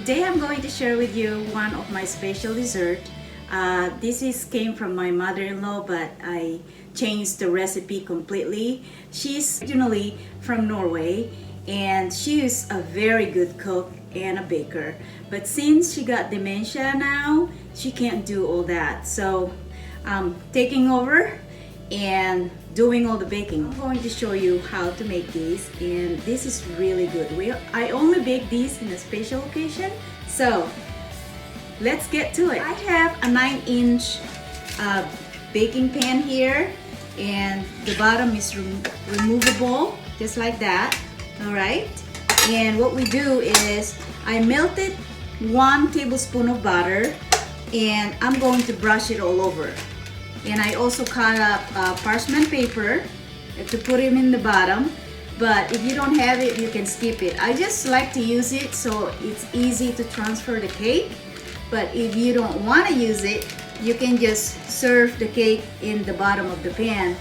Today I'm going to share with you one of my special dessert. Came from my mother-in-law, but I changed the recipe completely. She's originally from Norway and she is a very good cook and a baker. But since she got dementia now, she can't do all that. So I'm taking over and doing all the baking. I'm going to show you how to make these, and this is really good. I only bake these in a special occasion, so let's get to it. I have a 9-inch baking pan here, and the bottom is removable, just like that. All right, and what we do is I melted 1 tablespoon of butter, and I'm going to brush it all over. And I also cut up parchment paper to put it in the bottom, but if you don't have it, you can skip it. I just like to use it so it's easy to transfer the cake. But if you don't want to use it, you can just serve the cake in the bottom of the pan,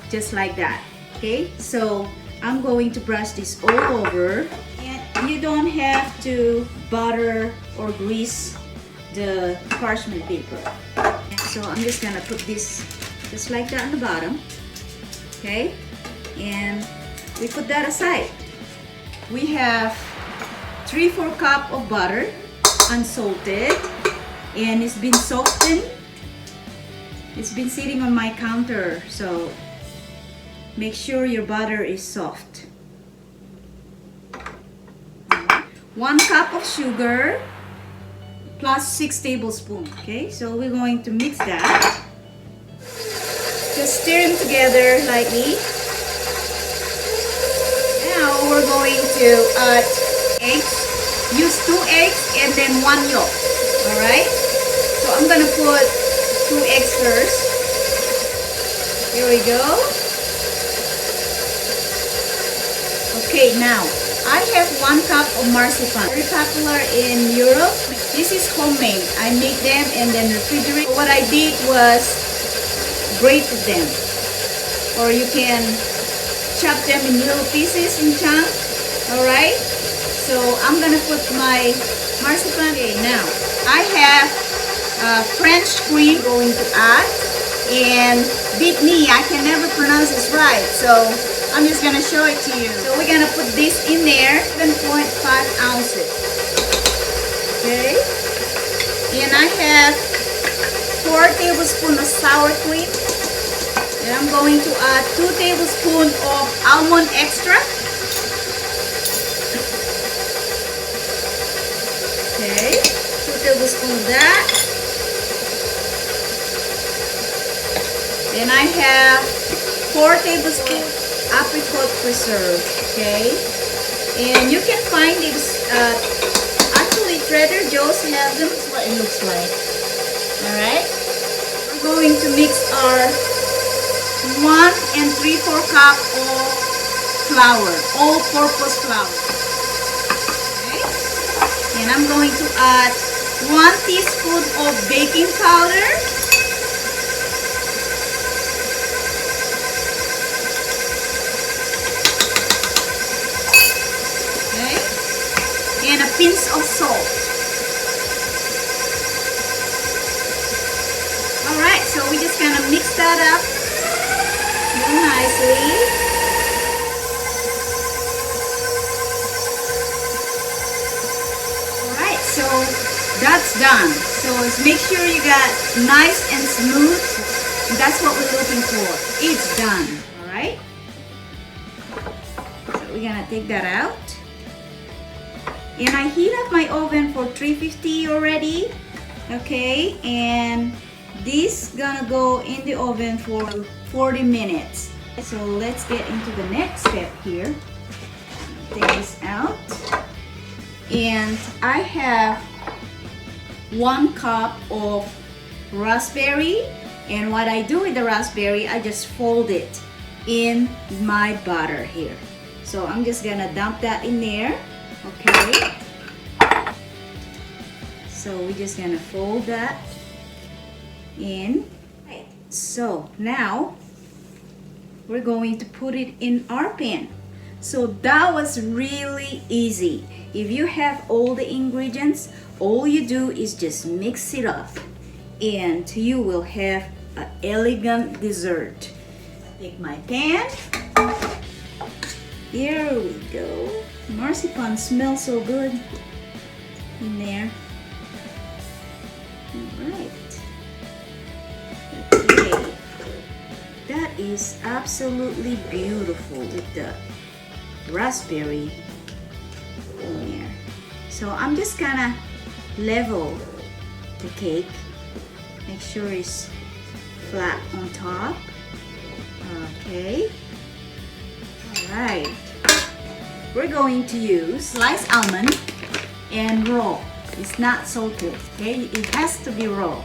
just like that. Okay, so I'm going to brush this all over, and you don't have to butter or grease the parchment paper. So I'm just gonna put this just like that on the bottom, okay? And we put that aside. We have 3/4 cup of butter, unsalted, and it's been softened. It's been sitting on my counter, so make sure your butter is soft. 1 cup of sugar plus 6 tablespoons. Okay, so we're going to mix that. Just stir them together lightly. Now we're going to add eggs. Use 2 eggs and then 1 yolk. Alright, so I'm gonna put 2 eggs first. Here we go. Okay, now I have 1 cup of marzipan. Very popular in Europe. This is homemade. I make them and then refrigerate. What I did was grated them, or you can chop them in little pieces in chunks. All right. So I'm gonna put my marzipan. Okay, now I have French cream going to add, and beat me, I can never pronounce this right. So I'm just gonna show it to you. So we're gonna put this in there, 7.5 ounces. Okay, and I have 4 tablespoons of sour cream, and I'm going to add 2 tablespoons of almond extract. Okay, 2 tablespoons of that. And I have 4 tablespoons apricot preserve. Okay, and you can find this actually Trader Joe's have them. That's what it looks like. All right, we're going to mix our 1 3/4 cup of flour, all-purpose flour. Okay, and I'm going to add 1 teaspoon of baking powder. And a pinch of salt. Alright, so we're just gonna mix that up real nicely. Alright, so that's done. So make sure you got nice and smooth. That's what we're looking for. It's done. Alright. So we're gonna take that out. And I heat up my oven for 350 already. Okay, and this gonna go in the oven for 40 minutes. So let's get into the next step here. Take this out. And I have 1 cup of raspberry. And what I do with the raspberry, I just fold it in my butter here. So I'm just gonna dump that in there. Okay, so we're just gonna fold that in. So now we're going to put it in our pan. So that was really easy. If you have all the ingredients, all you do is just mix it up and you will have an elegant dessert. Take my pan. Here we go. Marzipan smells so good in there. Alright. Okay. That is absolutely beautiful with the raspberry in there. So I'm just gonna level the cake. Make sure it's flat on top. Okay. Alright. We're going to use sliced almond and raw. It's not salted, okay? It has to be raw.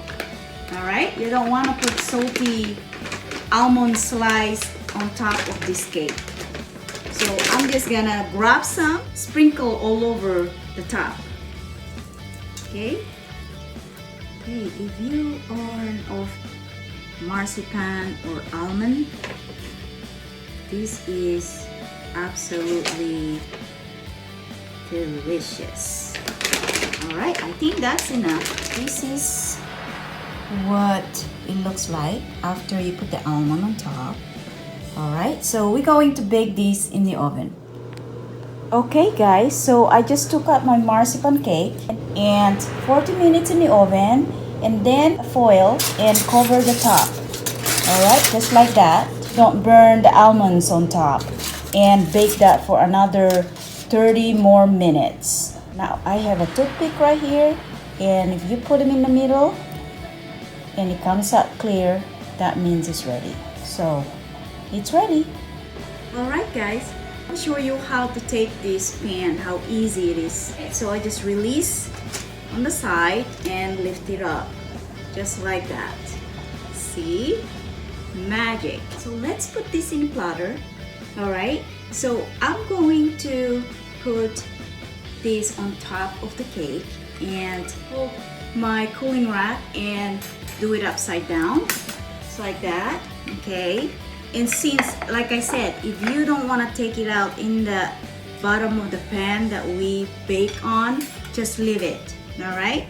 Alright? You don't want to put salty almond slice on top of this cake. So I'm just gonna grab some, sprinkle all over the top. Okay? Okay, if you are of marzipan or almond, this is absolutely delicious. Alright, I think that's enough. This is what it looks like after you put the almond on top. Alright, so we're going to bake this in the oven. Okay guys, so I just took out my marzipan cake and 40 minutes in the oven and then foil and cover the top. Alright, just like that. Don't burn the almonds on top and bake that for another 30 more minutes. Now I have a toothpick right here and if you put them in the middle and it comes out clear, that means it's ready. So it's ready. Alright guys, I'll show you how to take this pan, how easy it is. So I just release on the side and lift it up, just like that. See? Magic. So let's put this in a platter. Alright, so I'm going to put this on top of the cake and hold my cooling rack and do it upside down, just like that. Okay, and since, like I said, if you don't want to take it out in the bottom of the pan that we bake on, just leave it. Alright,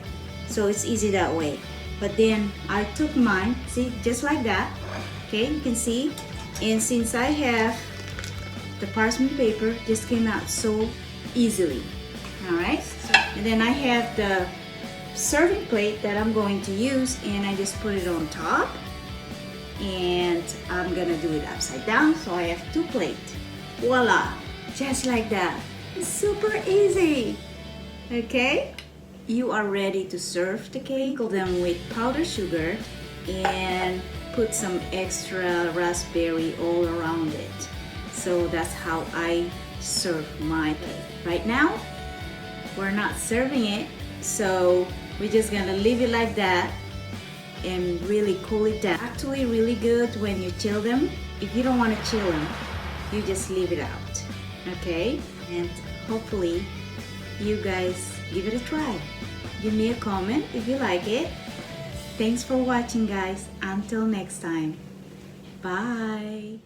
so it's easy that way. But then I took mine, see, just like that. Okay, you can see, and since I have the parchment paper, just came out so easily. Alright, and then I have the serving plate that I'm going to use and I just put it on top and I'm gonna do it upside down, so I have two plates. Voila, just like that. It's super easy. Okay, you are ready to serve the cake. Sprinkle them with powdered sugar and put some extra raspberry all around it. So that's how I serve my cake. Right now, we're not serving it, so we're just gonna leave it like that and really cool it down. Actually really good when you chill them. If you don't want to chill them, you just leave it out. Okay, and hopefully you guys give it a try. Give me a comment if you like it. Thanks for watching guys. Until next time. Bye.